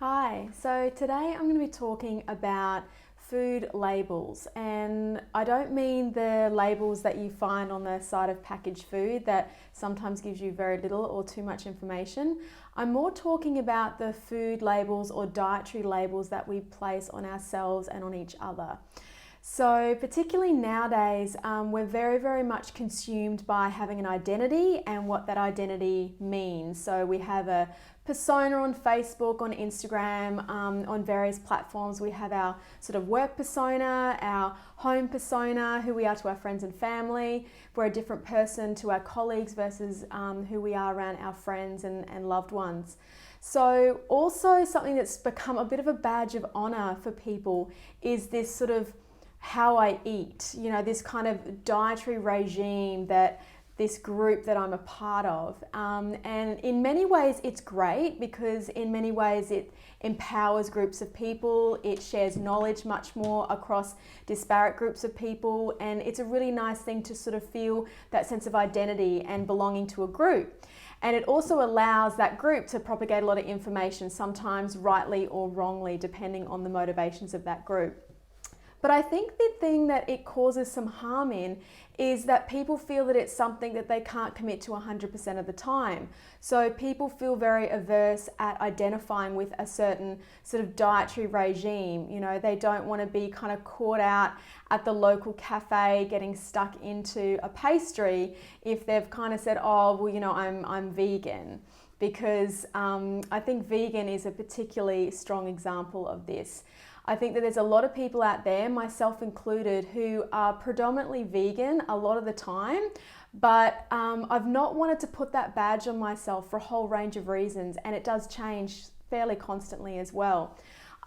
Hi, so today I'm going to be talking about food labels, and I don't mean the labels that you find on the side of packaged food that sometimes gives you very little or too much information. I'm more talking about the food labels or dietary labels that we place on ourselves and on each other. So, particularly nowadays, we're very much consumed by having an identity and what that identity means. So, we have a persona on Facebook, on Instagram, on various platforms. We have our sort of work persona, our home persona, who we are to our friends and family. We're a different person to our colleagues versus who we are around our friends and loved ones. So, also something that's become a bit of a badge of honor for people is this sort of how I eat, this kind of dietary regime that this group that I'm a part of. And in many ways, it's great because in many ways it empowers groups of people, it shares knowledge much more across disparate groups of people, and it's a really nice thing to sort of feel that sense of identity and belonging to a group. And it also allows that group to propagate a lot of information, sometimes rightly or wrongly, depending on the motivations of that group. But I think the thing that it causes some harm in is that people feel that it's something that they can't commit to 100% of the time. So people feel very averse at identifying with a certain sort of dietary regime. They don't want to be kind of caught out at the local cafe getting stuck into a pastry if they've kind of said, oh, well, I'm vegan. Because I think vegan is a particularly strong example of this. I think that there's a lot of people out there, myself included, who are predominantly vegan a lot of the time, but I've not wanted to put that badge on myself for a whole range of reasons, and it does change fairly constantly as well.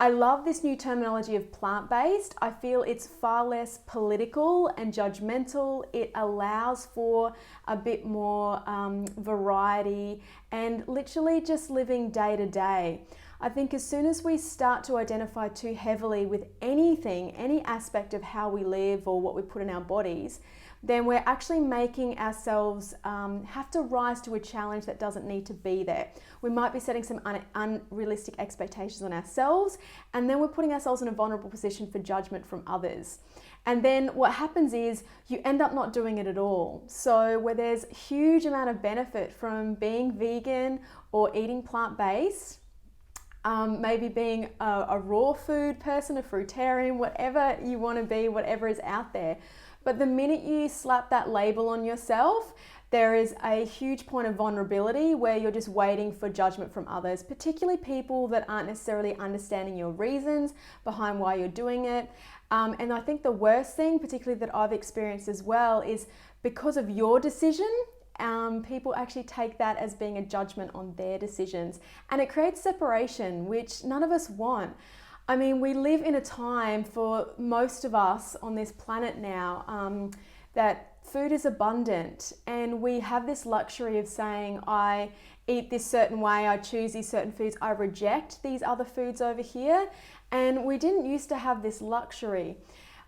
I love this new terminology of plant-based. I feel it's far less political and judgmental. It allows for a bit more variety and literally just living day to day. I think as soon as we start to identify too heavily with anything, any aspect of how we live or what we put in our bodies, then we're actually making ourselves have to rise to a challenge that doesn't need to be there. We might be setting some unrealistic expectations on ourselves, and then we're putting ourselves in a vulnerable position for judgment from others. And then what happens is you end up not doing it at all. So where there's a huge amount of benefit from being vegan or eating plant-based, maybe being a raw food person, a fruitarian, whatever you want to be, whatever is out there. But the minute you slap that label on yourself, there is a huge point of vulnerability where you're just waiting for judgment from others, particularly people that aren't necessarily understanding your reasons behind why you're doing it. And I think the worst thing, particularly that I've experienced as well, is because of your decision, people actually take that as being a judgment on their decisions. And it creates separation, which none of us want. I mean, we live in a time for most of us on this planet now that food is abundant, and we have this luxury of saying, I eat this certain way, I choose these certain foods, I reject these other foods over here. And we didn't used to have this luxury.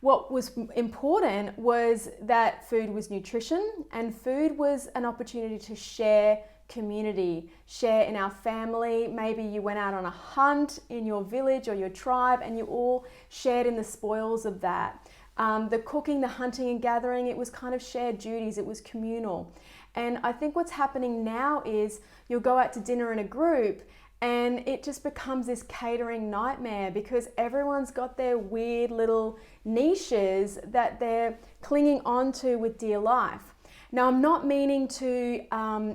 What was important was that food was nutrition, and food was an opportunity to share community, share in our family. Maybe you went out on a hunt in your village or your tribe and you all shared in the spoils of that. The cooking, the hunting and gathering, it was kind of shared duties, it was communal. And I think what's happening now is you'll go out to dinner in a group and it just becomes this catering nightmare because everyone's got their weird little niches that they're clinging onto with dear life. Now, I'm not meaning to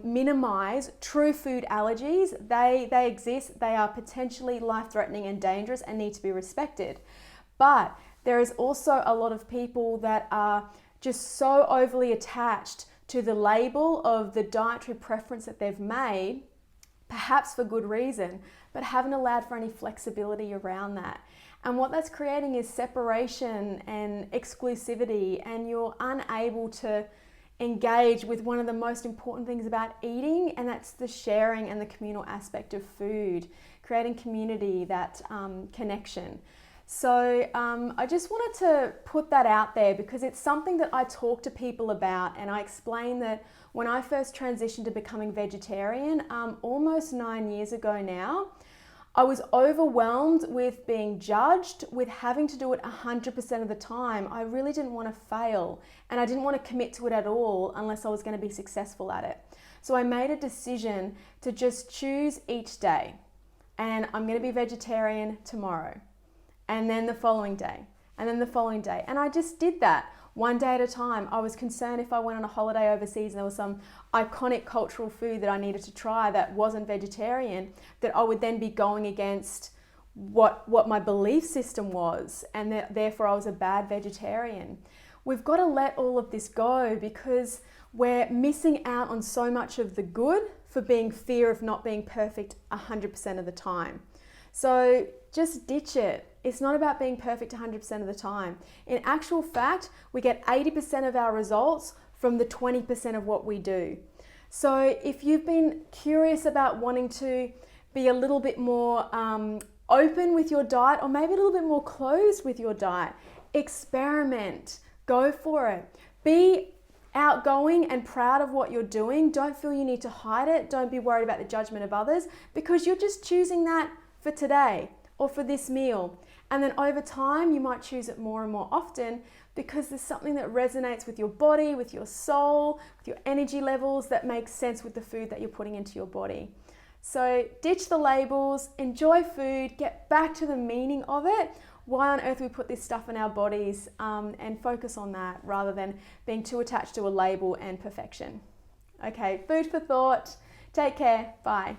minimize true food allergies. They exist. They are potentially life-threatening and dangerous and need to be respected. But there is also a lot of people that are just so overly attached to the label of the dietary preference that they've made, perhaps for good reason, but haven't allowed for any flexibility around that. And what that's creating is separation and exclusivity, and you're unable to engage with one of the most important things about eating, and that's the sharing and the communal aspect of food, creating community, that connection. So I just wanted to put that out there because it's something that I talk to people about, and I explain that when I first transitioned to becoming vegetarian, almost 9 years ago now, I was overwhelmed with being judged, with having to do it 100% of the time. I really didn't want to fail, and I didn't want to commit to it at all unless I was going to be successful at it. So I made a decision to just choose each day, and I'm going to be vegetarian tomorrow, and then the following day, and then the following day. And I just did that one day at a time. I was concerned if I went on a holiday overseas and there was some iconic cultural food that I needed to try that wasn't vegetarian, that I would then be going against what my belief system was, and that therefore I was a bad vegetarian. We've got to let all of this go because we're missing out on so much of the good for being fear of not being perfect 100% of the time. So just ditch it. It's not about being perfect 100% of the time. In actual fact, we get 80% of our results from the 20% of what we do. So if you've been curious about wanting to be a little bit more open with your diet, or maybe a little bit more closed with your diet, experiment, go for it. Be outgoing and proud of what you're doing. Don't feel you need to hide it. Don't be worried about the judgment of others, because you're just choosing that for today or for this meal. And then over time, you might choose it more and more often because there's something that resonates with your body, with your soul, with your energy levels that makes sense with the food that you're putting into your body. So ditch the labels, enjoy food, get back to the meaning of it. Why on earth we put this stuff in our bodies, and focus on that rather than being too attached to a label and perfection. Okay, food for thought. Take care. Bye.